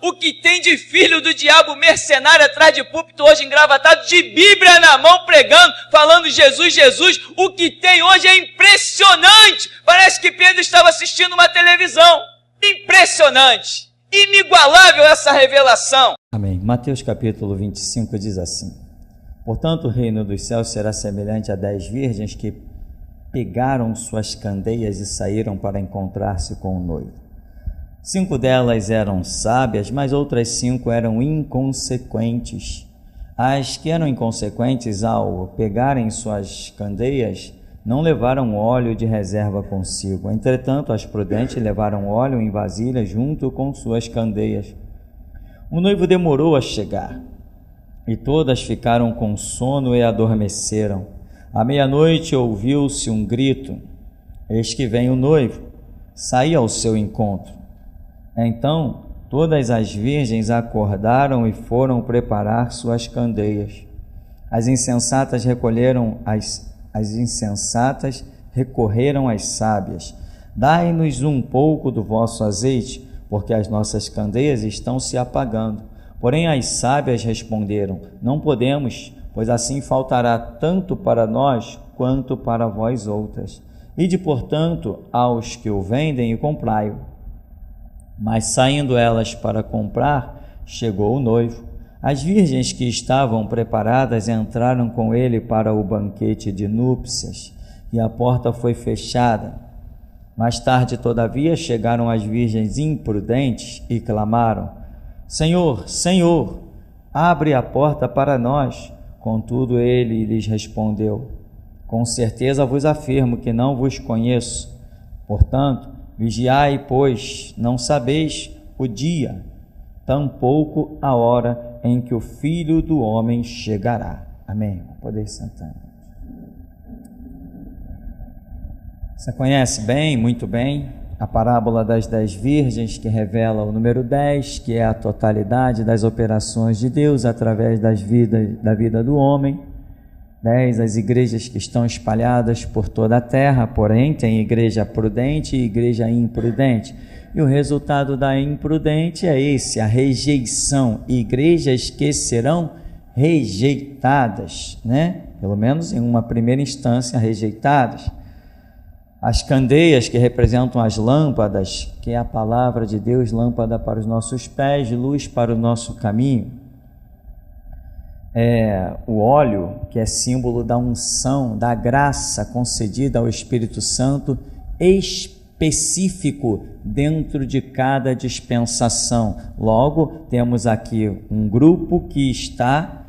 o que tem de filho do diabo mercenário atrás de púlpito hoje engravatado, de Bíblia na mão pregando, falando Jesus, Jesus, o que tem hoje é impressionante. Parece que Pedro estava assistindo uma televisão. Impressionante, inigualável essa revelação. Amém. Mateus capítulo 25 diz assim: portanto o reino dos céus será semelhante a 10 virgens que pegaram suas candeias e saíram para encontrar-se com o noivo. 5 delas eram sábias, mas outras 5 eram inconsequentes. As que eram inconsequentes, ao pegarem suas candeias, não levaram óleo de reserva consigo. Entretanto, as prudentes levaram óleo em vasilhas junto com suas candeias. O noivo demorou a chegar, e todas ficaram com sono e adormeceram. À meia-noite ouviu-se um grito: eis que vem o noivo, saí ao seu encontro. Então todas as virgens acordaram e foram preparar suas candeias. As insensatas recorreram às sábias: dai-nos um pouco do vosso azeite, porque as nossas candeias estão se apagando. Porém as sábias responderam: não podemos, pois assim faltará tanto para nós quanto para vós outras. Ide, portanto, aos que o vendem e comprai-o. Mas saindo elas para comprar, chegou o noivo. As virgens que estavam preparadas entraram com ele para o banquete de núpcias, e a porta foi fechada. Mais tarde, todavia, chegaram as virgens imprudentes e clamaram: Senhor, Senhor, abre a porta para nós. Contudo, ele lhes respondeu: com certeza vos afirmo que não vos conheço. Portanto, vigiai, pois não sabeis o dia, tampouco a hora em que o Filho do Homem chegará. Amém. Poder sentar. Você conhece bem, muito bem, a parábola das 10 virgens, que revela o número 10, que é a totalidade das operações de Deus através da vida do homem. 10, as igrejas que estão espalhadas por toda a terra, porém tem igreja prudente e igreja imprudente. E o resultado da imprudente é esse, a rejeição. Igrejas que serão rejeitadas, né? Pelo menos em uma primeira instância rejeitadas. As candeias, que representam as lâmpadas, que é a palavra de Deus, lâmpada para os nossos pés, luz para o nosso caminho. O óleo, que é símbolo da unção, da graça concedida ao Espírito Santo, específico dentro de cada dispensação. Logo, temos aqui um grupo que está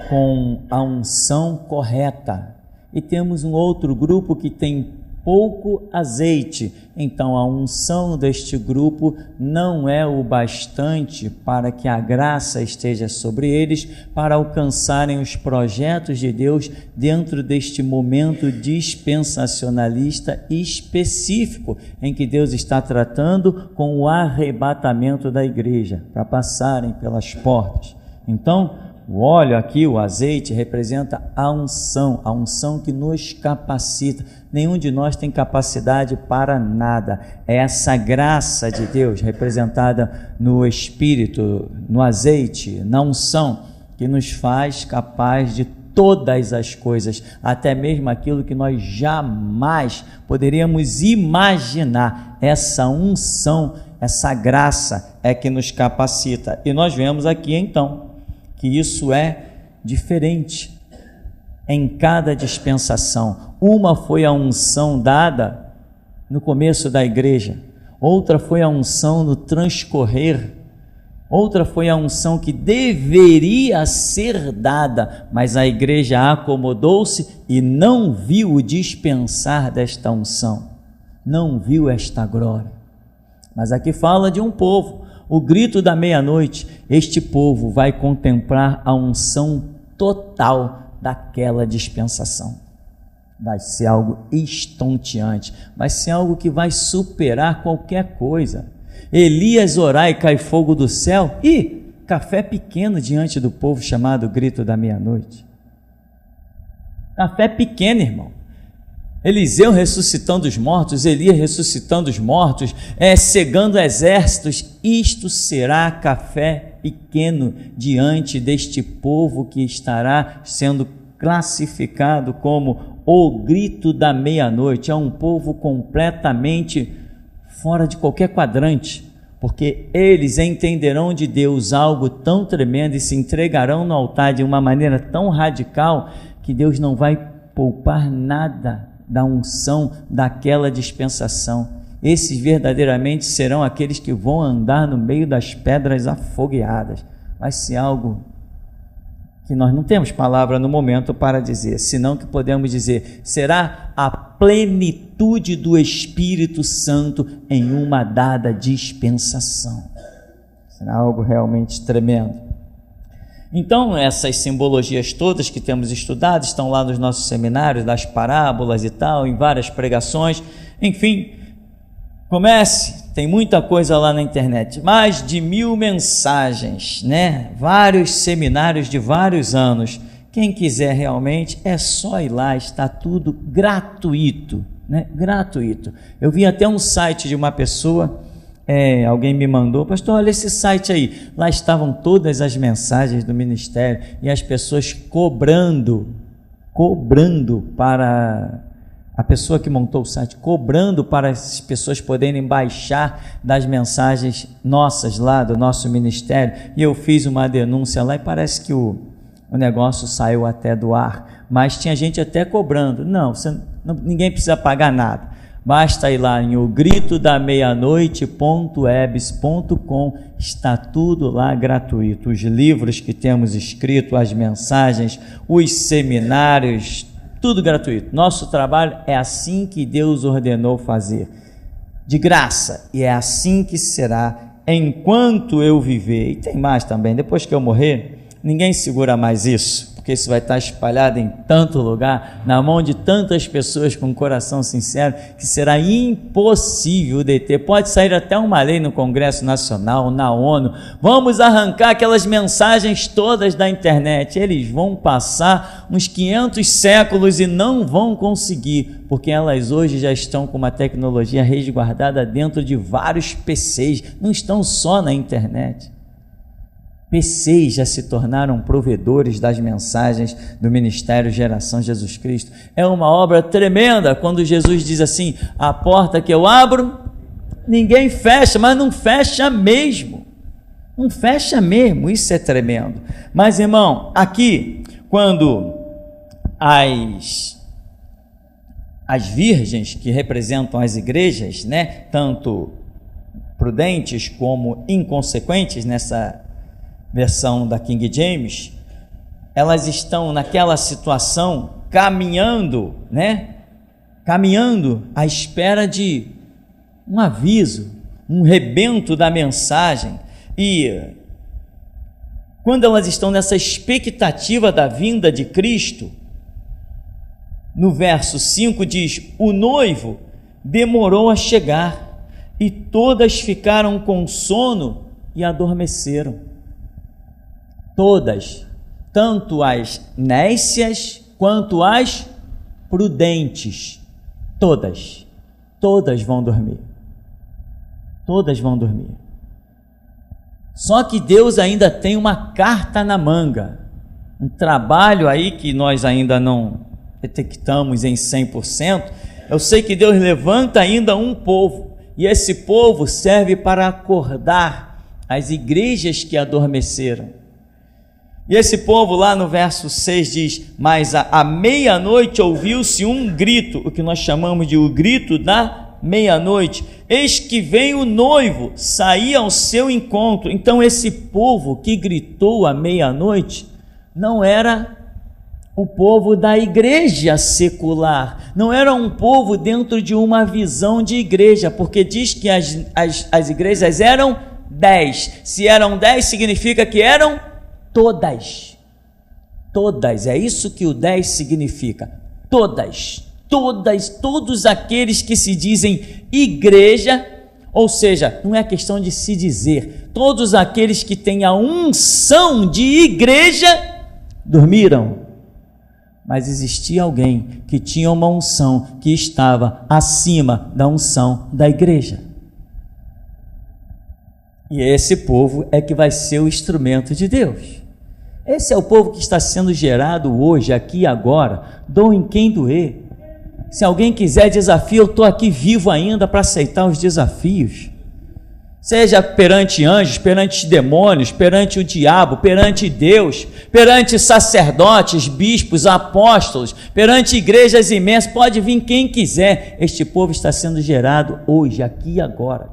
com a unção correta, e temos um outro grupo que tem pouco azeite. Então a unção deste grupo não é o bastante para que a graça esteja sobre eles para alcançarem os projetos de Deus dentro deste momento dispensacionalista específico em que Deus está tratando com o arrebatamento da igreja para passarem pelas portas. Então o óleo aqui, o azeite, representa a unção que nos capacita. Nenhum de nós tem capacidade para nada. É essa graça de Deus representada no Espírito, no azeite, na unção, que nos faz capaz de todas as coisas, até mesmo aquilo que nós jamais poderíamos imaginar. Essa unção, essa graça é que nos capacita. E nós vemos aqui então que isso é diferente em cada dispensação. Uma foi a unção dada no começo da igreja, outra foi a unção no transcorrer, outra foi a unção que deveria ser dada, mas a igreja acomodou-se e não viu o dispensar desta unção, não viu esta glória. Mas aqui fala de um povo. O grito da meia-noite, este povo vai contemplar a unção total daquela dispensação. Vai ser algo estonteante, vai ser algo que vai superar qualquer coisa. Elias orar e cai fogo do céu, e café pequeno diante do povo chamado grito da meia-noite. Café pequeno, irmão. Eliseu ressuscitando os mortos, Elias ressuscitando os mortos, cegando exércitos. Isto será café pequeno diante deste povo que estará sendo classificado como o grito da meia-noite. É um povo completamente fora de qualquer quadrante, porque eles entenderão de Deus algo tão tremendo e se entregarão no altar de uma maneira tão radical que Deus não vai poupar nada da unção daquela dispensação. Esses verdadeiramente serão aqueles que vão andar no meio das pedras afogueadas. Vai ser algo que nós não temos palavra no momento para dizer, senão que podemos dizer, será a plenitude do Espírito Santo em uma dada dispensação. Será algo realmente tremendo. Então, essas simbologias todas que temos estudado estão lá nos nossos seminários, das parábolas e tal, em várias pregações. Enfim, comece, tem muita coisa lá na internet, mais de 1000 mensagens, né? Vários seminários de vários anos. Quem quiser realmente, é só ir lá, está tudo gratuito, né? Gratuito. Eu vi até um site de uma pessoa, alguém me mandou, pastor, olha esse site aí, lá estavam todas as mensagens do ministério e as pessoas cobrando para a pessoa que montou o site, cobrando para as pessoas poderem baixar das mensagens nossas lá do nosso ministério, e eu fiz uma denúncia lá e parece que o negócio saiu até do ar, mas tinha gente até cobrando. Ninguém precisa pagar nada. Basta ir lá em ogritodameianoite.webs.com, está tudo lá gratuito. Os livros que temos escrito, as mensagens, os seminários, tudo gratuito. Nosso trabalho é assim que Deus ordenou fazer, de graça, e é assim que será enquanto eu viver. E tem mais também, depois que eu morrer, ninguém segura mais isso, porque isso vai estar espalhado em tanto lugar, na mão de tantas pessoas com coração sincero, que será impossível deter. Pode sair até uma lei no Congresso Nacional, na ONU, vamos arrancar aquelas mensagens todas da internet. Eles vão passar uns 500 séculos e não vão conseguir, porque elas hoje já estão com uma tecnologia resguardada dentro de vários PCs, não estão só na internet. PCs já se tornaram provedores das mensagens do Ministério Geração Jesus Cristo. É uma obra tremenda quando Jesus diz assim, a porta que eu abro, ninguém fecha, mas não fecha mesmo. Não fecha mesmo, isso é tremendo. Mas, irmão, aqui, quando as virgens que representam as igrejas, né, tanto prudentes como inconsequentes nessa versão da King James, elas estão naquela situação caminhando à espera de um aviso, um rebento da mensagem. E quando elas estão nessa expectativa da vinda de Cristo, no verso 5 diz, o noivo demorou a chegar e todas ficaram com sono e adormeceram. Todas, tanto as nécias quanto as prudentes, todas vão dormir. Todas vão dormir. Só que Deus ainda tem uma carta na manga, um trabalho aí que nós ainda não detectamos em 100%. Eu sei que Deus levanta ainda um povo, e esse povo serve para acordar as igrejas que adormeceram. E esse povo lá no verso 6 diz, mas à meia-noite ouviu-se um grito, o que nós chamamos de o grito da meia-noite, eis que vem o noivo, saía ao seu encontro. Então esse povo que gritou à meia-noite não era o povo da igreja secular, não era um povo dentro de uma visão de igreja, porque diz que as igrejas eram 10, se eram 10 significa que eram todas, é isso que o 10 significa, todos aqueles que se dizem igreja, ou seja, não é questão de se dizer, todos aqueles que têm a unção de igreja, dormiram, mas existia alguém que tinha uma unção que estava acima da unção da igreja. E esse povo é que vai ser o instrumento de Deus. Esse é o povo que está sendo gerado hoje, aqui e agora. Doem quem doer. Se alguém quiser desafio, eu estou aqui vivo ainda para aceitar os desafios. Seja perante anjos, perante demônios, perante o diabo, perante Deus, perante sacerdotes, bispos, apóstolos, perante igrejas imensas, pode vir quem quiser. Este povo está sendo gerado hoje, aqui e agora.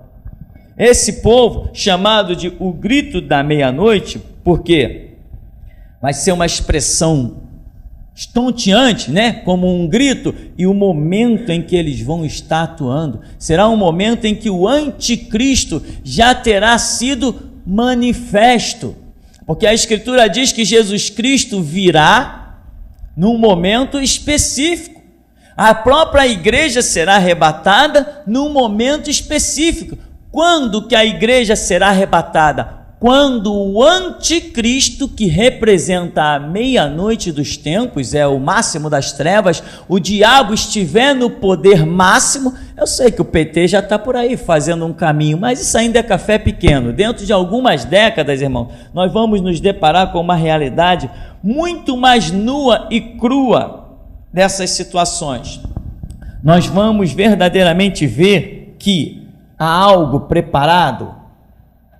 Esse povo, chamado de o grito da meia-noite, porque vai ser uma expressão estonteante, né? Como um grito, e o momento em que eles vão estar atuando será um momento em que o anticristo já terá sido manifesto, porque a Escritura diz que Jesus Cristo virá num momento específico. A própria igreja será arrebatada num momento específico. Quando que a igreja será arrebatada? Quando o anticristo, que representa a meia-noite dos tempos, é o máximo das trevas, o diabo estiver no poder máximo. Eu sei que o PT já está por aí fazendo um caminho, mas isso ainda é café pequeno. Dentro de algumas décadas, irmão, nós vamos nos deparar com uma realidade muito mais nua e crua dessas situações. Nós vamos verdadeiramente ver que há algo preparado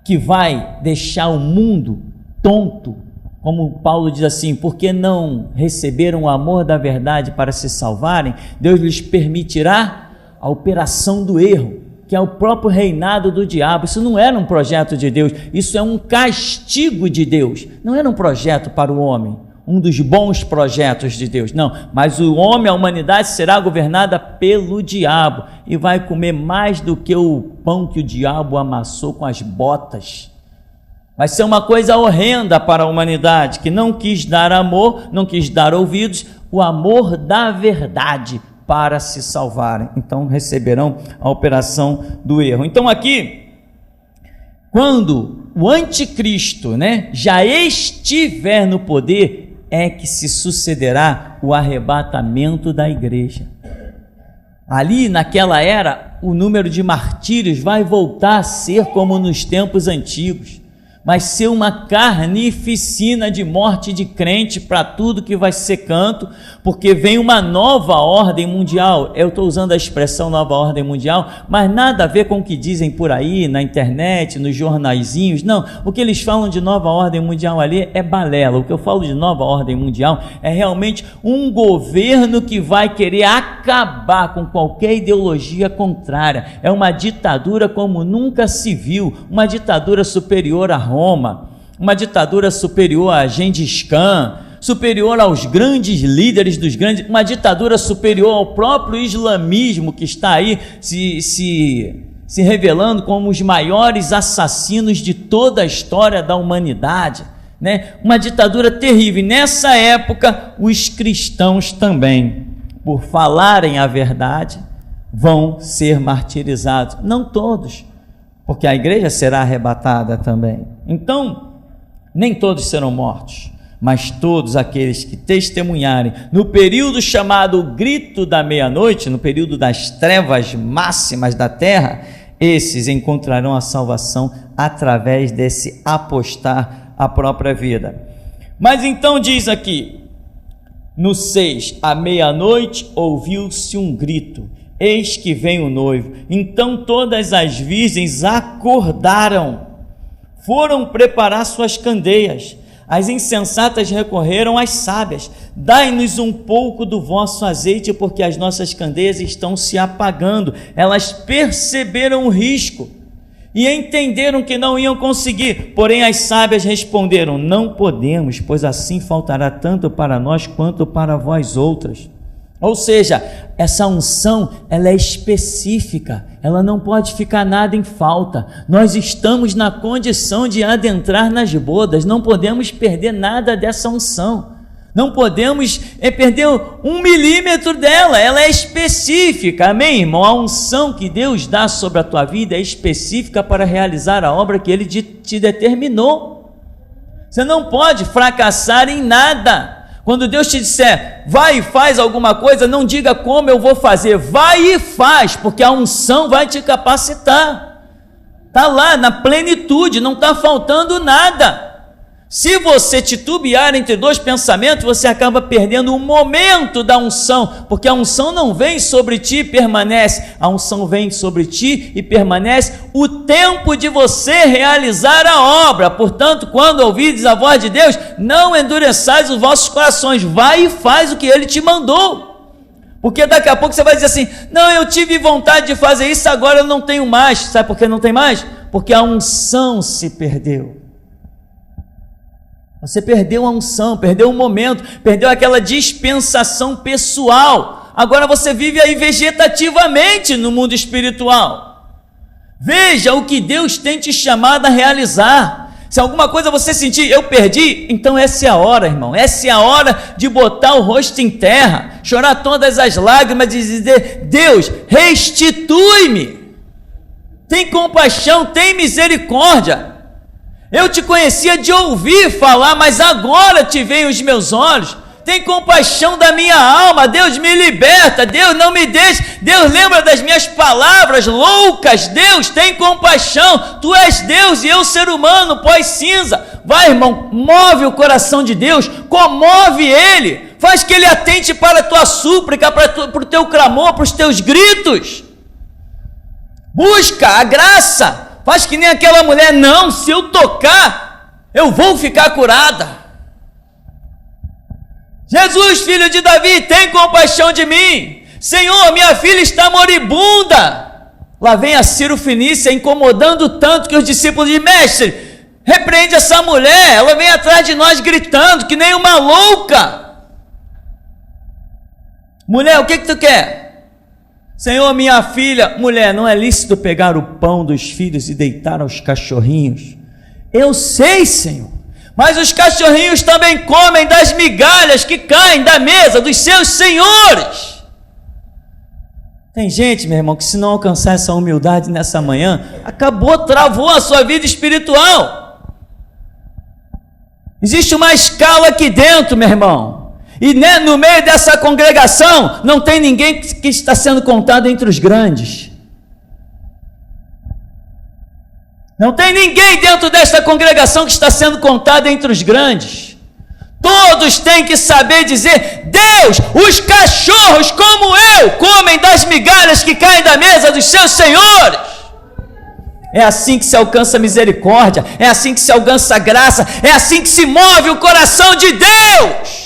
que vai deixar o mundo tonto, como Paulo diz assim, porque não receberam o amor da verdade para se salvarem, Deus lhes permitirá a operação do erro, que é o próprio reinado do diabo. Isso não era um projeto de Deus, isso é um castigo de Deus, não era um projeto para o homem, um dos bons projetos de Deus, não, mas o homem, a humanidade será governada pelo diabo e vai comer mais do que o pão que o diabo amassou com as botas. Vai ser uma coisa horrenda para a humanidade, que não quis dar amor, não quis dar ouvidos, o amor da verdade para se salvarem. Então receberão a operação do erro. Então aqui, quando o anticristo, já estiver no poder, é que se sucederá o arrebatamento da igreja. Ali, naquela era, o número de martírios vai voltar a ser como nos tempos antigos. Vai ser uma carnificina de morte de crente para tudo que vai ser canto, porque vem uma nova ordem mundial. Eu estou usando a expressão nova ordem mundial, mas nada a ver com o que dizem por aí, na internet, nos jornaizinhos. Não, o que eles falam de nova ordem mundial ali é balela. O que eu falo de nova ordem mundial é realmente um governo que vai querer acabar com qualquer ideologia contrária. É uma ditadura como nunca se viu, uma ditadura superior a Roma, uma ditadura superior a Gengis Khan, superior aos grandes líderes dos grandes, uma ditadura superior ao próprio islamismo, que está aí se revelando como os maiores assassinos de toda a história da humanidade, uma ditadura terrível. E nessa época, os cristãos também, por falarem a verdade, vão ser martirizados. Não todos, porque a igreja será arrebatada também. Então, nem todos serão mortos, mas todos aqueles que testemunharem no período chamado grito da meia-noite, no período das trevas máximas da terra, esses encontrarão a salvação através desse apostar a própria vida. Mas então diz aqui, no 6, à meia-noite ouviu-se um grito, eis que vem o noivo. Então todas as virgens acordaram, foram preparar suas candeias. As insensatas recorreram às sábias. Dai-nos um pouco do vosso azeite, porque as nossas candeias estão se apagando. Elas perceberam o risco e entenderam que não iam conseguir. Porém as sábias responderam: não podemos, pois assim faltará tanto para nós quanto para vós outras. Ou seja, essa unção, ela é específica, ela não pode ficar nada em falta. Nós estamos na condição de adentrar nas bodas, não podemos perder nada dessa unção, não podemos perder 1 milímetro dela, ela é específica, amém, irmão? A unção que Deus dá sobre a tua vida é específica para realizar a obra que Ele te determinou. Você não pode fracassar em nada. Quando Deus te disser, vai e faz alguma coisa, não diga como eu vou fazer, vai e faz, porque a unção vai te capacitar. Está lá na plenitude, não está faltando nada. Se você titubear entre dois pensamentos, você acaba perdendo o momento da unção, porque a unção não vem sobre ti e permanece, a unção vem sobre ti e permanece o tempo de você realizar a obra. Portanto, quando ouvides a voz de Deus, não endureçais os vossos corações, vai e faz o que Ele te mandou, porque daqui a pouco você vai dizer assim, não, eu tive vontade de fazer isso, agora eu não tenho mais. Sabe por que não tem mais? Porque a unção se perdeu. Você perdeu a unção, perdeu o momento, perdeu aquela dispensação pessoal. Agora você vive aí vegetativamente no mundo espiritual. Veja o que Deus tem te chamado a realizar. Se alguma coisa você sentir, eu perdi, então essa é a hora, irmão. Essa é a hora de botar o rosto em terra, chorar todas as lágrimas, de dizer, Deus, restitui-me. Tem compaixão, tem misericórdia. Eu te conhecia de ouvir falar, mas agora te veem os meus olhos. Tem compaixão da minha alma. Deus me liberta. Deus não me deixa. Deus lembra das minhas palavras loucas. Deus tem compaixão. Tu és Deus e eu ser humano, pós-cinza. Vai, irmão, move o coração de Deus, comove Ele, faz que Ele atente para a tua súplica, para o teu clamor, para os teus gritos. Busca a graça. Faz que nem aquela mulher, não, se eu tocar, eu vou ficar curada. Jesus, filho de Davi, tem compaixão de mim. Senhor, minha filha está moribunda. Lá vem a Ciro Fenícia incomodando tanto que os discípulos dizem, mestre, repreende essa mulher, ela vem atrás de nós gritando que nem uma louca. Mulher, o que tu quer? Senhor, minha filha, mulher, não é lícito pegar o pão dos filhos e deitar aos cachorrinhos? Eu sei, Senhor, mas os cachorrinhos também comem das migalhas que caem da mesa dos seus senhores. Tem gente, meu irmão, que se não alcançar essa humildade nessa manhã, acabou, travou a sua vida espiritual. Existe uma escala aqui dentro, meu irmão. E no meio dessa congregação, não tem ninguém que está sendo contado entre os grandes. Não tem ninguém dentro desta congregação que está sendo contado entre os grandes. Todos têm que saber dizer, Deus, os cachorros como eu, comem das migalhas que caem da mesa dos seus senhores. É assim que se alcança misericórdia, é assim que se alcança graça, é assim que se move o coração de Deus.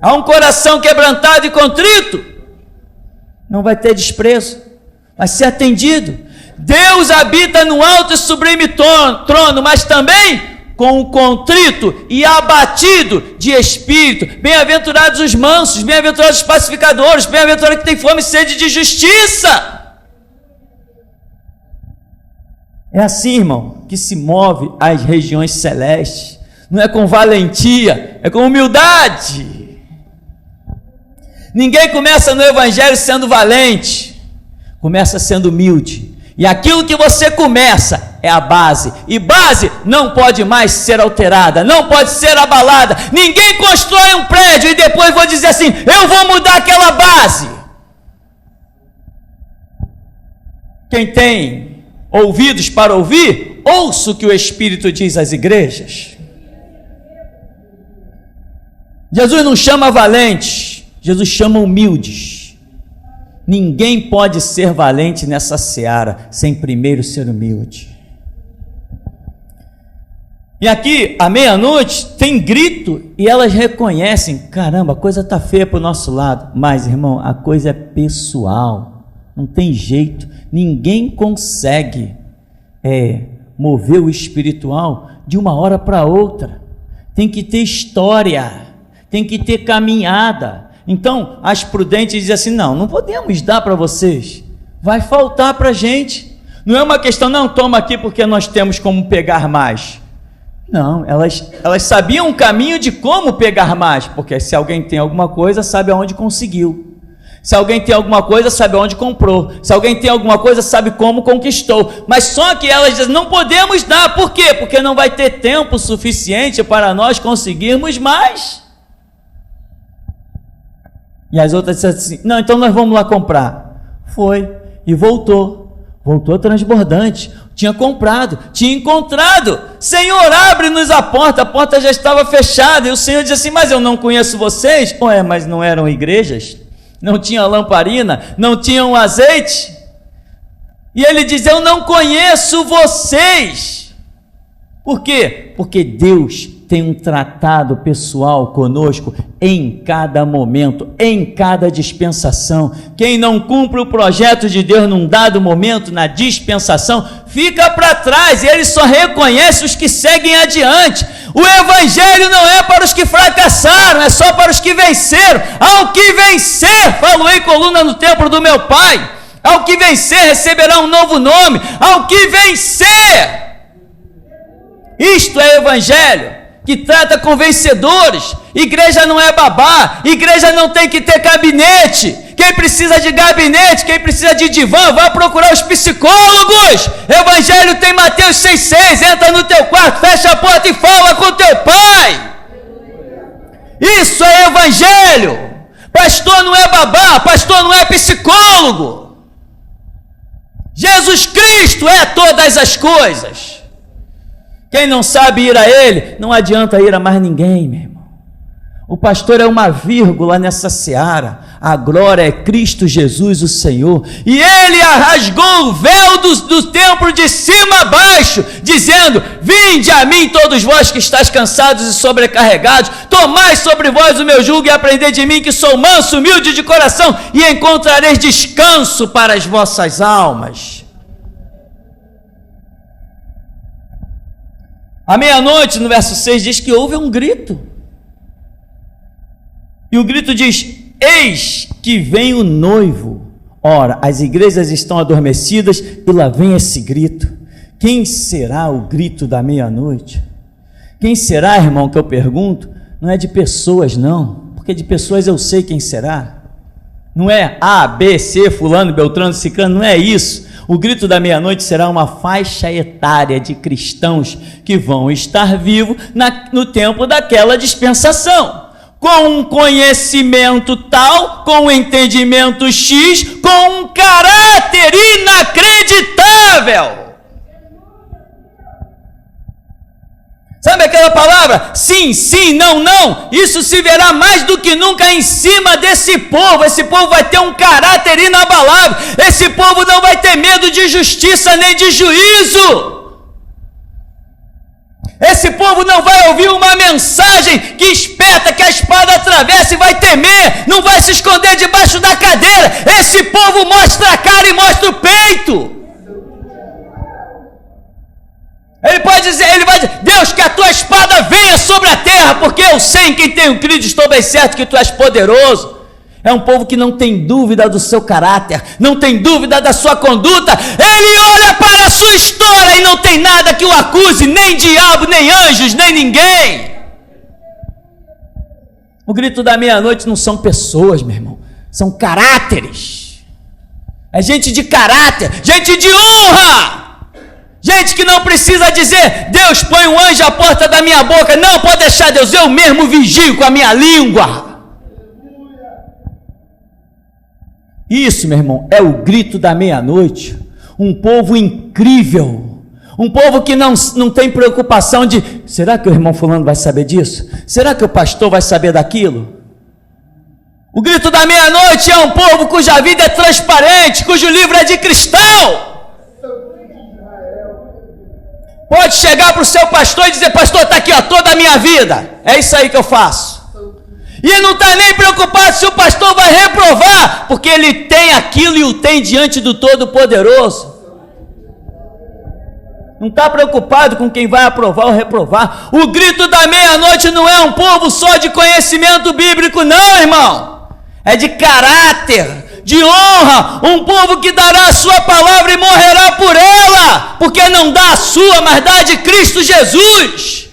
Há um coração quebrantado e contrito, não vai ter desprezo, vai ser atendido. Deus habita no alto e sublime trono, mas também com o contrito e abatido de espírito. Bem-aventurados os mansos, bem-aventurados os pacificadores, bem-aventurados que têm fome e sede de justiça. É assim, irmão, que se move as regiões celestes. Não é com valentia, é com humildade. Ninguém começa no evangelho sendo valente, começa sendo humilde, e aquilo que você começa é a base, e base não pode mais ser alterada, não pode ser abalada. Ninguém constrói um prédio e depois vou dizer assim, eu vou mudar aquela base. Quem tem ouvidos para ouvir, ouça o que o Espírito diz às igrejas. Jesus não chama valentes, Jesus chama humildes. Ninguém pode ser valente nessa seara sem primeiro ser humilde. E aqui, à meia-noite, tem grito e elas reconhecem, caramba, a coisa está feia para o nosso lado. Mas, irmão, a coisa é pessoal, não tem jeito. Ninguém consegue mover o espiritual de uma hora para outra. Tem que ter história, tem que ter caminhada. Então, as prudentes dizem assim, não podemos dar para vocês, vai faltar para a gente. Não é uma questão, não, toma aqui porque nós temos como pegar mais. Não, elas sabiam o caminho de como pegar mais, porque se alguém tem alguma coisa, sabe aonde conseguiu. Se alguém tem alguma coisa, sabe aonde comprou. Se alguém tem alguma coisa, sabe como conquistou. Mas só que elas dizem, não podemos dar, por quê? Porque não vai ter tempo suficiente para nós conseguirmos mais. E as outras disseram assim: não, então nós vamos lá comprar. Foi e voltou transbordante. Tinha comprado, tinha encontrado. Senhor, abre-nos a porta já estava fechada. E o Senhor disse assim: mas eu não conheço vocês. Mas não eram igrejas? Não tinha lamparina? Não tinham azeite? E ele diz: eu não conheço vocês. Por quê? Porque Deus tem um tratado pessoal conosco em cada momento, em cada dispensação. Quem não cumpre o projeto de Deus num dado momento, na dispensação, fica para trás, e ele só reconhece os que seguem adiante. O evangelho não é para os que fracassaram, é só para os que venceram. Ao que vencer, falo-ei coluna no templo do meu Pai, ao que vencer receberá um novo nome. Ao que vencer, isto é evangelho, que trata com vencedores. Igreja não é babá, igreja não tem que ter gabinete. Quem precisa de gabinete, quem precisa de divã, vai procurar os psicólogos. Evangelho tem Mateus 6,6, entra no teu quarto, fecha a porta e fala com teu pai. Isso é evangelho. Pastor não é babá, pastor não é psicólogo. Jesus Cristo é todas as coisas. Quem não sabe ir a Ele, não adianta ir a mais ninguém, meu irmão. O pastor é uma vírgula nessa seara. A glória é Cristo Jesus, o Senhor. E Ele rasgou o véu do templo de cima a baixo, dizendo: vinde a mim todos vós que estáis cansados e sobrecarregados, tomai sobre vós o meu jugo e aprendei de mim, que sou manso, humilde de coração, e encontrareis descanso para as vossas almas. À meia-noite, no verso 6, diz que houve um grito. E o grito diz: eis que vem o noivo. Ora, as igrejas estão adormecidas e lá vem esse grito. Quem será o grito da meia-noite? Quem será, irmão, que eu pergunto? Não é de pessoas, não, porque de pessoas eu sei quem será. Não é A, B, C, fulano, beltrano, ciclano, não é isso. O grito da meia-noite será uma faixa etária de cristãos que vão estar vivos no tempo daquela dispensação, com um conhecimento tal, com um entendimento X, com um caráter inacreditável. Sabe aquela palavra? Sim, sim, não, não. Isso se verá mais do que nunca em cima desse povo. Esse povo vai ter um caráter inabalável. Esse povo não vai ter medo de justiça nem de juízo. Esse povo não vai ouvir uma mensagem que espeta, que a espada atravessa e vai temer, não vai se esconder debaixo da cadeira. Esse povo mostra a cara e mostra o peito. Ele pode dizer, ele vai dizer: Deus, que a tua espada venha sobre a terra, porque eu sei em quem tenho crido, estou bem certo que tu és poderoso. É um povo que não tem dúvida do seu caráter, não tem dúvida da sua conduta. Ele olha para a sua história e não tem nada que o acuse, nem diabo, nem anjos, nem ninguém. O grito da meia-noite não são pessoas, meu irmão, são caráteres. É gente de caráter, gente de honra. Gente que não precisa dizer: Deus, põe um anjo à porta da minha boca. Não, pode deixar, Deus, eu mesmo vigio com a minha língua. Isso, meu irmão, é o grito da meia-noite. Um povo incrível, um povo que não tem preocupação de: será que o irmão fulano vai saber disso? Será que o pastor vai saber daquilo? O grito da meia-noite é um povo cuja vida é transparente, cujo livro é de cristal. Pode chegar para o seu pastor e dizer: pastor, está aqui, ó, toda a minha vida, é isso aí que eu faço. E não está nem preocupado se o pastor vai reprovar, porque ele tem aquilo e o tem diante do Todo-Poderoso. Não está preocupado com quem vai aprovar ou reprovar. O grito da meia-noite não é um povo só de conhecimento bíblico, não, irmão. É de caráter, de honra, um povo que dará a sua palavra e morrerá por ela, porque não dá a sua, mas dá a de Cristo Jesus.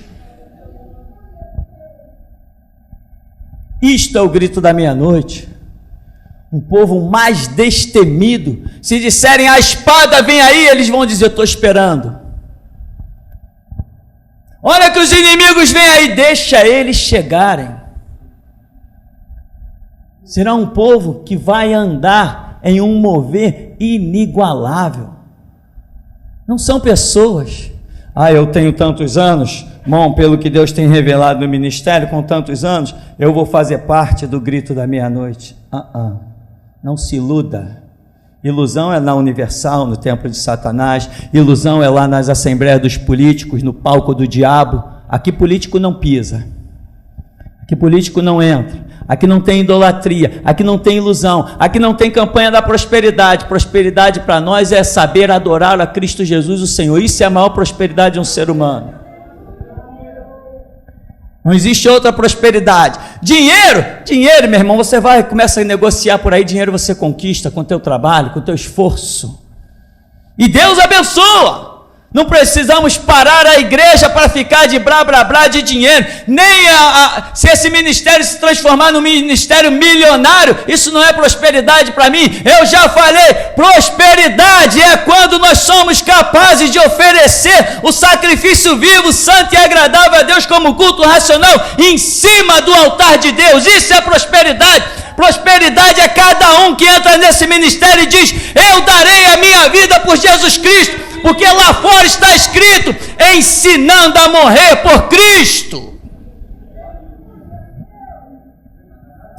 Isto é o grito da meia-noite. Um povo mais destemido. Se disserem: a espada vem aí, eles vão dizer: estou esperando. Olha que os inimigos vêm aí, deixa eles chegarem. Será um povo que vai andar em um mover inigualável. Não são pessoas, eu tenho tantos anos, bom, pelo que Deus tem revelado no ministério, com tantos anos, eu vou fazer parte do grito da meia-noite. Não se iluda. Ilusão é na Universal, no templo de Satanás, ilusão é lá nas assembleias dos políticos, no palco do diabo. Aqui político não pisa, aqui político não entra, aqui não tem idolatria, aqui não tem ilusão, aqui não tem campanha da prosperidade. Prosperidade para nós é saber adorar a Cristo Jesus o Senhor. Isso é a maior prosperidade de um ser humano. Não existe outra prosperidade. Dinheiro, meu irmão, você vai, começa a negociar por aí, dinheiro você conquista com o teu trabalho, com o teu esforço. E Deus abençoa. Não precisamos parar a igreja para ficar de blá blá blá de dinheiro. Nem se esse ministério se transformar num ministério milionário, isso não é prosperidade para mim. Eu já falei, prosperidade é quando nós somos capazes de oferecer o sacrifício vivo, santo e agradável a Deus como culto racional em cima do altar de Deus. Isso é prosperidade. Prosperidade é cada um que entra nesse ministério e diz: eu darei a minha vida por Jesus Cristo, porque lá fora está escrito, ensinando a morrer por Cristo.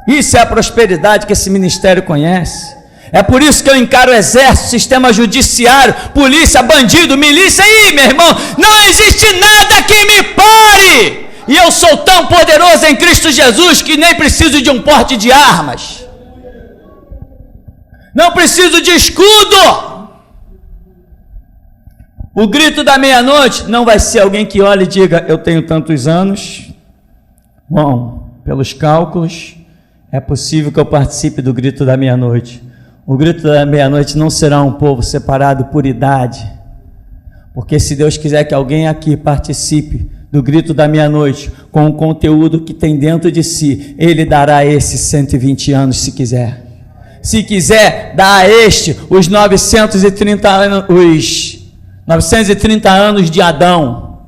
Isso é a prosperidade que esse ministério conhece. É por isso que eu encaro o exército, sistema judiciário, polícia, bandido, milícia. Meu irmão, não existe nada que me pare. E eu sou tão poderoso em Cristo Jesus que nem preciso de um porte de armas. Não preciso de escudo. O grito da meia-noite não vai ser alguém que olhe e diga: eu tenho tantos anos. Bom, pelos cálculos, é possível que eu participe do grito da meia-noite. O grito da meia-noite não será um povo separado por idade, porque se Deus quiser que alguém aqui participe do grito da meia-noite com o conteúdo que tem dentro de si, Ele dará esses 120 anos se quiser. Se quiser, dá a este os 930 anos de Adão.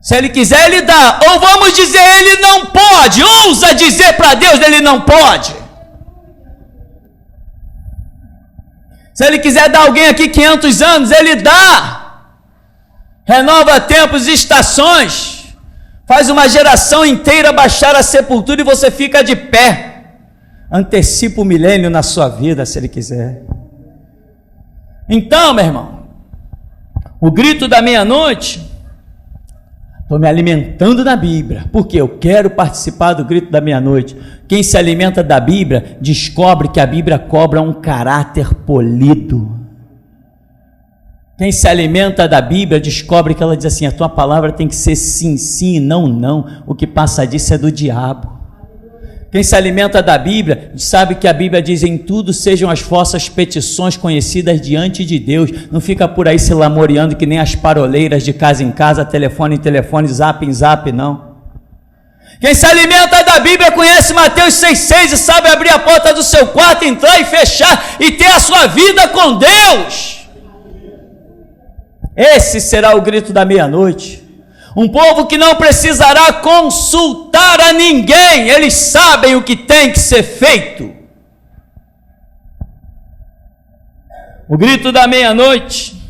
Se Ele quiser, Ele dá. Ou vamos dizer, Ele não pode. Ousa dizer para Deus, Ele não pode. Se Ele quiser dar alguém aqui 500 anos, Ele dá. Renova tempos e estações. Faz uma geração inteira baixar a sepultura e você fica de pé. Antecipa o milênio na sua vida, se Ele quiser. Então, meu irmão, o grito da meia-noite, estou me alimentando da Bíblia, porque eu quero participar do grito da meia-noite. Quem se alimenta da Bíblia, descobre que a Bíblia cobra um caráter polido. Quem se alimenta da Bíblia, descobre que ela diz assim: a tua palavra tem que ser sim, sim e não, não. O que passa disso é do diabo. Quem se alimenta da Bíblia, sabe que a Bíblia diz: em tudo sejam as vossas petições conhecidas diante de Deus. Não fica por aí se lamoreando que nem as paroleiras de casa em casa, telefone em telefone, zap em zap, não. Quem se alimenta da Bíblia conhece Mateus 6,6 e sabe abrir a porta do seu quarto, entrar e fechar e ter a sua vida com Deus. Esse será o grito da meia-noite. Um povo que não precisará consultar a ninguém, eles sabem o que tem que ser feito. O grito da meia-noite,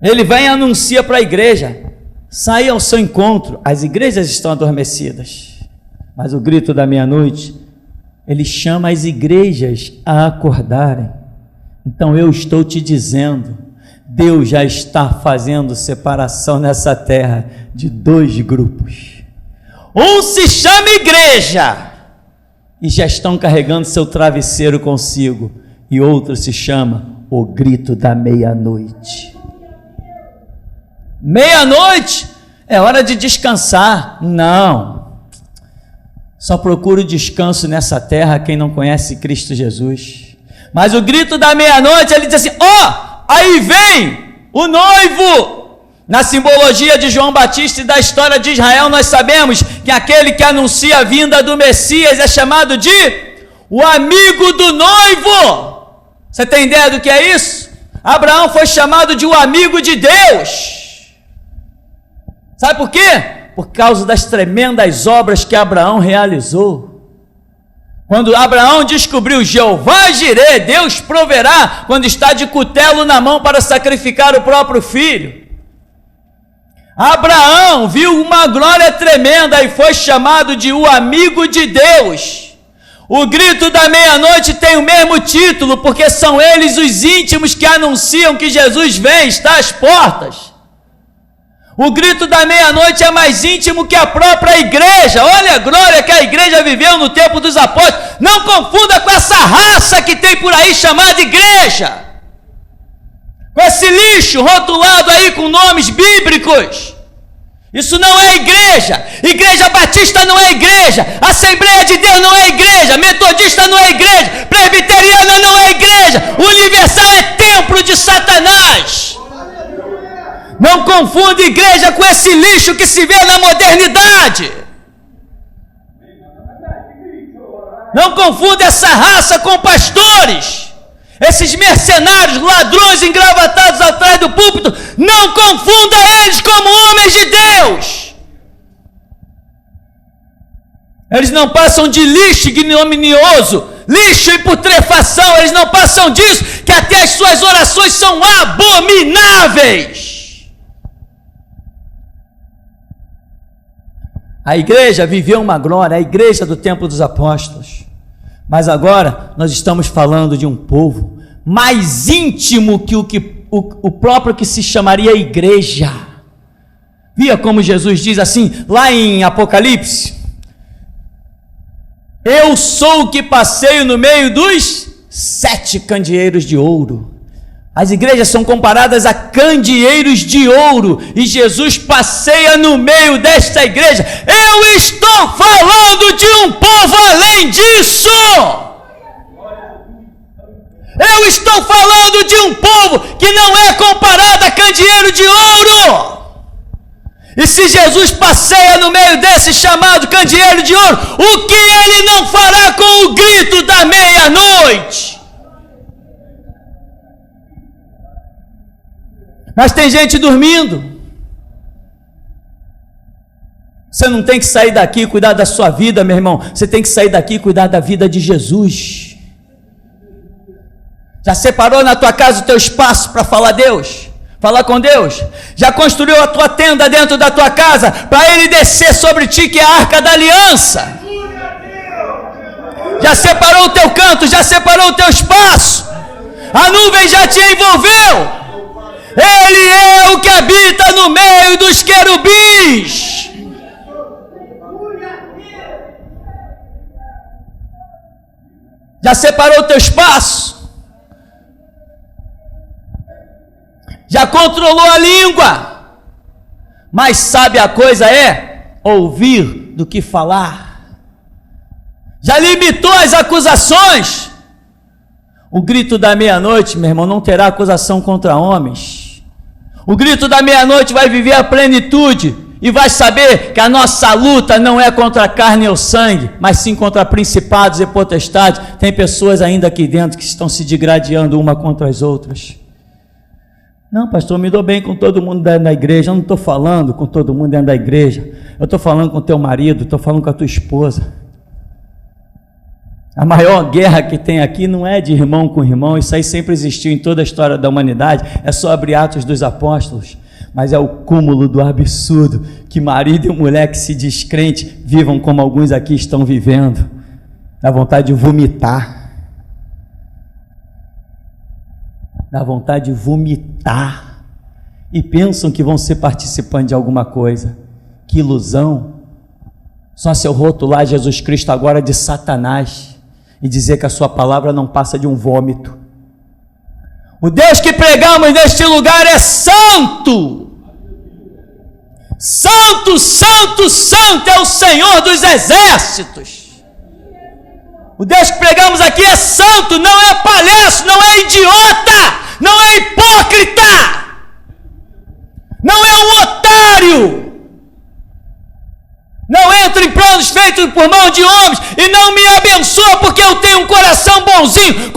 ele vem e anuncia para a igreja: sai ao seu encontro. As igrejas estão adormecidas, mas o grito da meia-noite, ele chama as igrejas a acordarem. Então eu estou te dizendo, Deus já está fazendo separação nessa terra de dois grupos. Um se chama igreja e já estão carregando seu travesseiro consigo, e outro se chama o grito da meia-noite. Meia-noite é hora de descansar. Não, só procura o descanso nessa terra quem não conhece Cristo Jesus. Mas o grito da meia-noite, ele diz assim: aí vem o noivo. Na simbologia de João Batista e da história de Israel, nós sabemos que aquele que anuncia a vinda do Messias é chamado de o amigo do noivo. Você tem ideia do que é isso? Abraão foi chamado de o amigo de Deus. Sabe por quê? Por causa das tremendas obras que Abraão realizou. Quando Abraão descobriu Jeová Jirê, Deus proverá, quando está de cutelo na mão para sacrificar o próprio filho. Abraão viu uma glória tremenda e foi chamado de o amigo de Deus. O grito da meia-noite tem o mesmo título, porque são eles os íntimos que anunciam que Jesus vem, está às portas. O grito da meia-noite é mais íntimo que a própria igreja. Olha a glória que a igreja viveu no tempo dos apóstolos. Não confunda com essa raça que tem por aí chamada igreja, com esse lixo rotulado aí com nomes bíblicos. Isso não é igreja. Igreja Batista não é igreja, Assembleia de Deus não é igreja, Metodista não é igreja, Presbiteriana não é igreja, Universal é templo de Satanás. Não confunda igreja com esse lixo que se vê na modernidade. Não confunda essa raça com pastores, esses mercenários, ladrões engravatados atrás do púlpito. Não confunda eles como homens de Deus. Eles não passam de lixo ignominioso, lixo e putrefação. Eles não passam disso, que até as suas orações são abomináveis. A igreja viveu uma glória, a igreja do tempo dos apóstolos. Mas agora nós estamos falando de um povo mais íntimo que o próprio que se chamaria igreja. Via como Jesus diz assim, lá em Apocalipse: eu sou o que passeio no meio dos 7 candeeiros de ouro. As igrejas são comparadas a candeeiros de ouro, e Jesus passeia no meio desta igreja. Eu estou falando de um povo além disso. Eu estou falando de um povo que não é comparado a candeeiro de ouro. E se Jesus passeia no meio desse chamado candeeiro de ouro, o que ele não fará com o grito da meia-noite? Mas tem gente dormindo. Você não tem que sair daqui e cuidar da sua vida, meu irmão. Você tem que sair daqui e cuidar da vida de Jesus. Já separou na tua casa o teu espaço para falar a Deus? Falar com Deus? Já construiu a tua tenda dentro da tua casa para ele descer sobre ti, que é a arca da aliança? Já separou o teu canto? Já separou o teu espaço? A nuvem já te envolveu? Ele é o que habita no meio dos querubins. Já separou o teu espaço? Já controlou a língua? Mais sabe a coisa é ouvir do que falar. Já limitou as acusações? O grito da meia-noite, meu irmão, não terá acusação contra homens. O grito da meia-noite vai viver a plenitude e vai saber que a nossa luta não é contra a carne ou sangue, mas sim contra principados e potestades. Tem pessoas ainda aqui dentro que estão se degradando uma contra as outras. Não, pastor, me dou bem com todo mundo dentro da igreja. Eu não estou falando com todo mundo dentro da igreja. Eu estou falando com o teu marido, estou falando com a tua esposa. A maior guerra que tem aqui não é de irmão com irmão, isso aí sempre existiu em toda a história da humanidade, é só abrir Atos dos Apóstolos, mas é o cúmulo do absurdo, que marido e mulher que se descrente vivam como alguns aqui estão vivendo, dá vontade de vomitar, e pensam que vão ser participantes de alguma coisa. Que ilusão! Só se eu rotular Jesus Cristo agora de Satanás e dizer que a sua palavra não passa de um vômito. O Deus que pregamos neste lugar é santo. Santo, santo, santo é o Senhor dos exércitos. O Deus que pregamos aqui é santo, não é palhaço, não é idiota, não é hipócrita, não é um otário. Não entra em planos feitos por mão de homens e não me abençoa porque eu tenho um coração bonzinho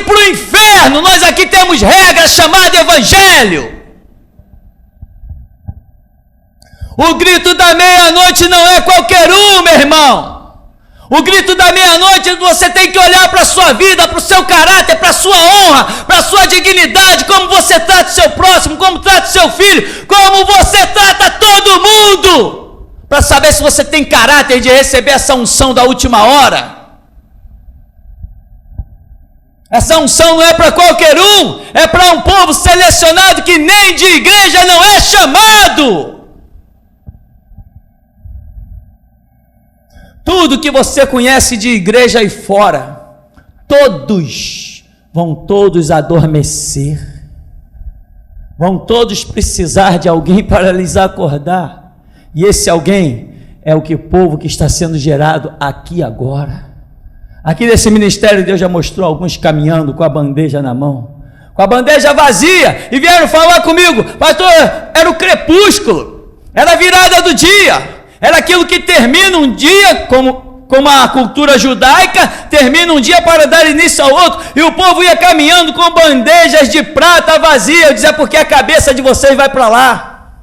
para o inferno. Nós aqui temos regras chamadas evangelho. O grito da meia-noite não é qualquer um, meu irmão. O grito da meia-noite, você tem que olhar para a sua vida, para o seu caráter, para a sua honra, para a sua dignidade, como você trata o seu próximo, como trata o seu filho, como você trata todo mundo, para saber se você tem caráter de receber essa unção da última hora. Essa unção não é para qualquer um, é para um povo selecionado que nem de igreja não é chamado. Tudo que você conhece de igreja aí fora, vão todos adormecer, vão todos precisar de alguém para lhes acordar, e esse alguém é o povo que está sendo gerado aqui agora. Aqui nesse ministério Deus já mostrou alguns caminhando com a bandeja na mão, com a bandeja vazia, e vieram falar comigo, pastor, era o crepúsculo, era a virada do dia, era aquilo que termina um dia, como a cultura judaica, termina um dia para dar início ao outro, e o povo ia caminhando com bandejas de prata vazia. Eu dizia, porque a cabeça de vocês vai para lá.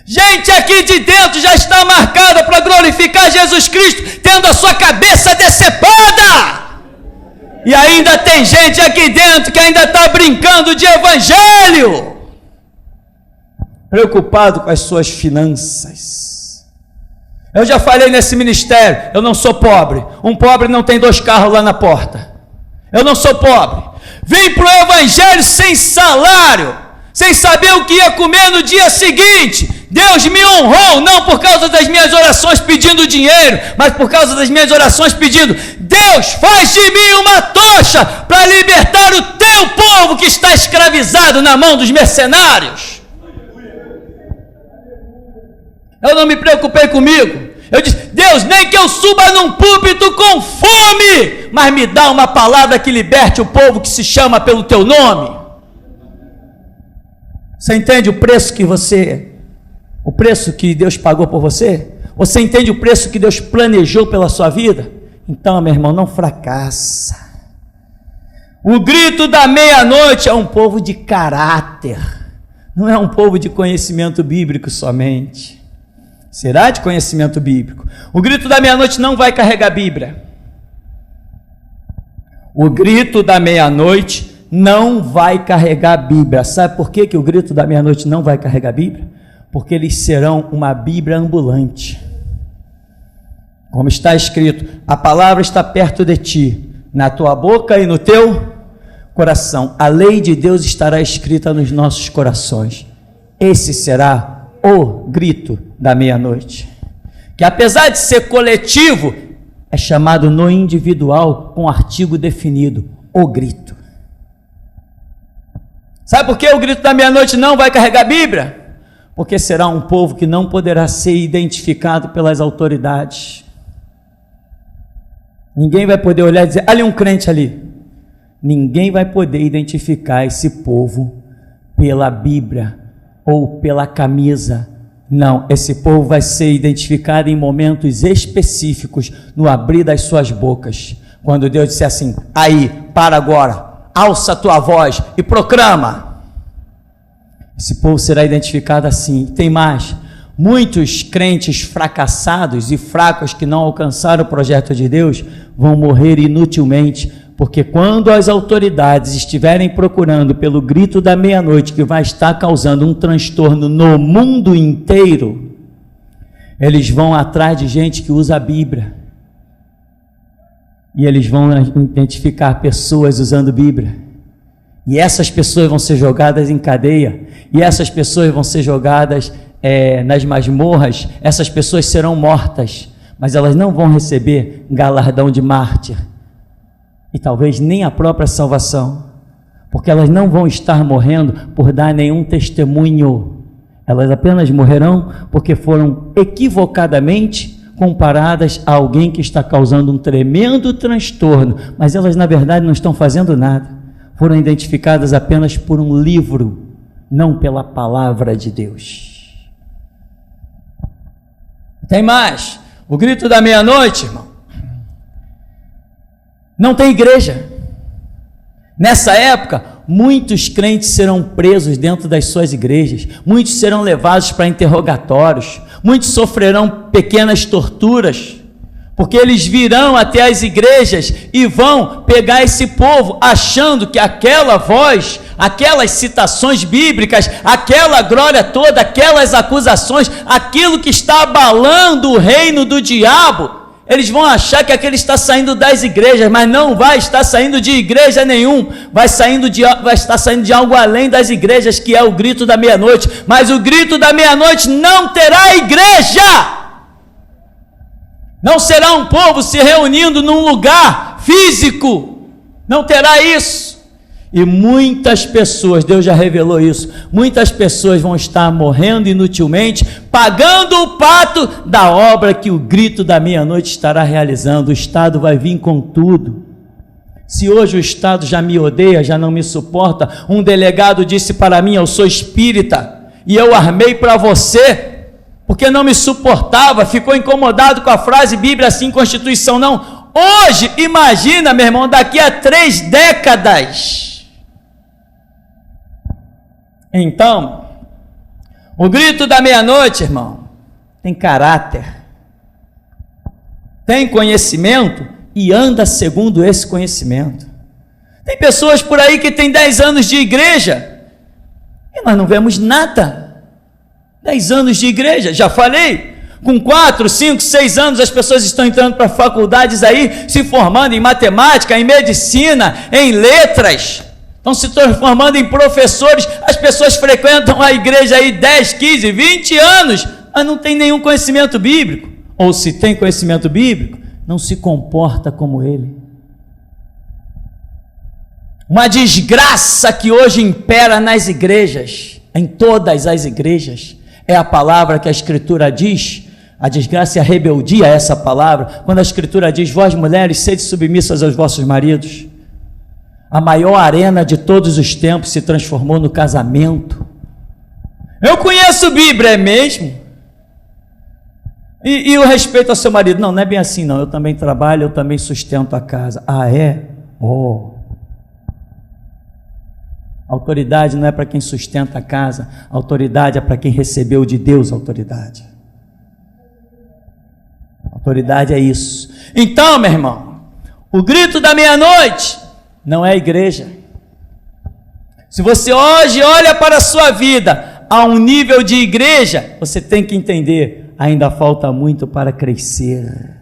Gente aqui de dentro já está marcada para glorificar Jesus Cristo, tendo a sua cabeça decepada. E ainda tem gente aqui dentro que ainda está brincando de evangelho, preocupado com as suas finanças. Eu já falei nesse ministério, eu não sou pobre. Um pobre não tem 2 carros lá na porta. Eu não sou pobre. Vim para o evangelho sem salário, sem saber o que ia comer no dia seguinte. Deus me honrou, não por causa das minhas orações pedindo dinheiro, mas por causa das minhas orações pedindo: Deus, faz de mim uma tocha para libertar o teu povo que está escravizado na mão dos mercenários. Eu não me preocupei comigo. Eu disse: Deus, nem que eu suba num púlpito com fome, mas me dá uma palavra que liberte o povo que se chama pelo teu nome. Você entende o preço que Deus pagou por você? Você entende o preço que Deus planejou pela sua vida? Então, meu irmão, não fracassa. O grito da meia-noite é um povo de caráter, não é um povo de conhecimento bíblico somente. Será de conhecimento bíblico. O grito da meia-noite não vai carregar Bíblia. O grito da meia-noite não vai carregar Bíblia. Sabe por que o grito da meia-noite não vai carregar Bíblia? Porque eles serão uma Bíblia ambulante. Como está escrito: a palavra está perto de ti, na tua boca e no teu coração. A lei de Deus estará escrita nos nossos corações. Esse será o grito da meia-noite, que apesar de ser coletivo, é chamado no individual com artigo definido: o grito. Sabe por que o grito da meia-noite não vai carregar Bíblia? Porque será um povo que não poderá ser identificado pelas autoridades. Ninguém vai poder olhar e dizer: ali um crente ali. Ninguém vai poder identificar esse povo pela Bíblia ou pela camisa. Não, esse povo vai ser identificado em momentos específicos, no abrir das suas bocas, quando Deus disser assim: aí, para agora, alça a tua voz e proclama. Esse povo será identificado assim. Tem mais: muitos crentes fracassados e fracos que não alcançaram o projeto de Deus vão morrer inutilmente, porque quando as autoridades estiverem procurando pelo grito da meia-noite, que vai estar causando um transtorno no mundo inteiro, eles vão atrás de gente que usa a Bíblia, e eles vão identificar pessoas usando Bíblia, e essas pessoas vão ser jogadas em cadeia, e essas pessoas vão ser jogadas nas masmorras. Essas pessoas serão mortas, mas elas não vão receber galardão de mártir, e talvez nem a própria salvação, porque elas não vão estar morrendo por dar nenhum testemunho. Elas apenas morrerão porque foram equivocadamente comparadas a alguém que está causando um tremendo transtorno, mas elas na verdade não estão fazendo nada. Foram identificadas apenas por um livro, não pela palavra de Deus. Tem mais: o grito da meia-noite, irmão, não tem igreja. Nessa época, muitos crentes serão presos dentro das suas igrejas, muitos serão levados para interrogatórios, muitos sofrerão pequenas torturas, porque eles virão até as igrejas e vão pegar esse povo achando que aquela voz, aquelas citações bíblicas, aquela glória toda, aquelas acusações, aquilo que está abalando o reino do diabo, eles vão achar que aquele está saindo das igrejas, mas não vai estar saindo de igreja nenhum, vai estar saindo de algo além das igrejas, que é o grito da meia-noite. Mas o grito da meia-noite não terá igreja, não será um povo se reunindo num lugar físico, não terá isso. E muitas pessoas, Deus já revelou isso, muitas pessoas vão estar morrendo inutilmente, pagando o pato da obra que o grito da meia-noite estará realizando. O Estado vai vir com tudo. Se hoje o Estado já me odeia, já não me suporta, um delegado disse para mim: eu sou espírita, e eu armei para você, porque não me suportava, ficou incomodado com a frase Bíblia assim, Constituição não. Hoje, imagina, meu irmão, daqui a 3 décadas. Então, o grito da meia-noite, irmão, tem caráter, tem conhecimento e anda segundo esse conhecimento. Tem pessoas por aí que têm 10 anos de igreja e nós não vemos nada. 10 anos de igreja, já falei, com 4, 5, 6 anos as pessoas estão entrando para faculdades aí, se formando em matemática, em medicina, em letras, estão se transformando em professores. As pessoas frequentam a igreja aí 10, 15, 20 anos, mas não tem nenhum conhecimento bíblico, ou se tem conhecimento bíblico, não se comporta como ele. Uma desgraça que hoje impera nas igrejas, em todas as igrejas, é a palavra que a Escritura diz. A desgraça e a rebeldia é essa palavra, quando a Escritura diz: vós mulheres, sede submissas aos vossos maridos. A maior arena de todos os tempos se transformou no casamento. Eu conheço Bíblia, é mesmo? E o respeito ao seu marido? Não, não é bem assim não, eu também trabalho, eu também sustento a casa. Ah, é? Oh! Autoridade não é para quem sustenta a casa, autoridade é para quem recebeu de Deus autoridade. Autoridade é isso. Então, meu irmão, o grito da meia-noite não é a igreja. Se você hoje olha para a sua vida a um nível de igreja, você tem que entender, ainda falta muito para crescer.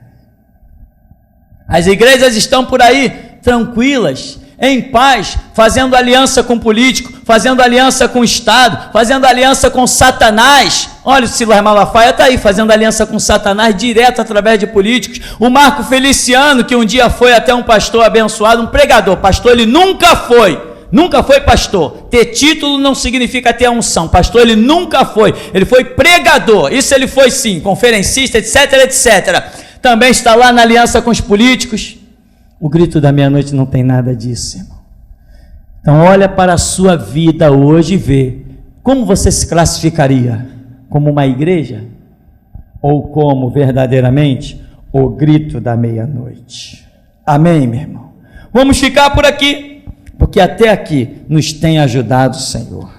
As igrejas estão por aí tranquilas, em paz, fazendo aliança com político, fazendo aliança com o Estado, fazendo aliança com Satanás. Olha, o Silas Malafaia está aí fazendo aliança com Satanás direto através de políticos. O Marco Feliciano, que um dia foi até um pastor abençoado, um pregador, pastor ele nunca foi pastor. Ter título não significa ter a unção. Pastor ele nunca foi, ele foi pregador, isso ele foi sim, conferencista, etc, etc. Também está lá na aliança com os políticos. O grito da meia-noite não tem nada disso, irmão. Então olha para a sua vida hoje e vê como você se classificaria, como uma igreja ou como verdadeiramente o grito da meia-noite. Amém, meu irmão? Vamos ficar por aqui, porque até aqui nos tem ajudado o Senhor.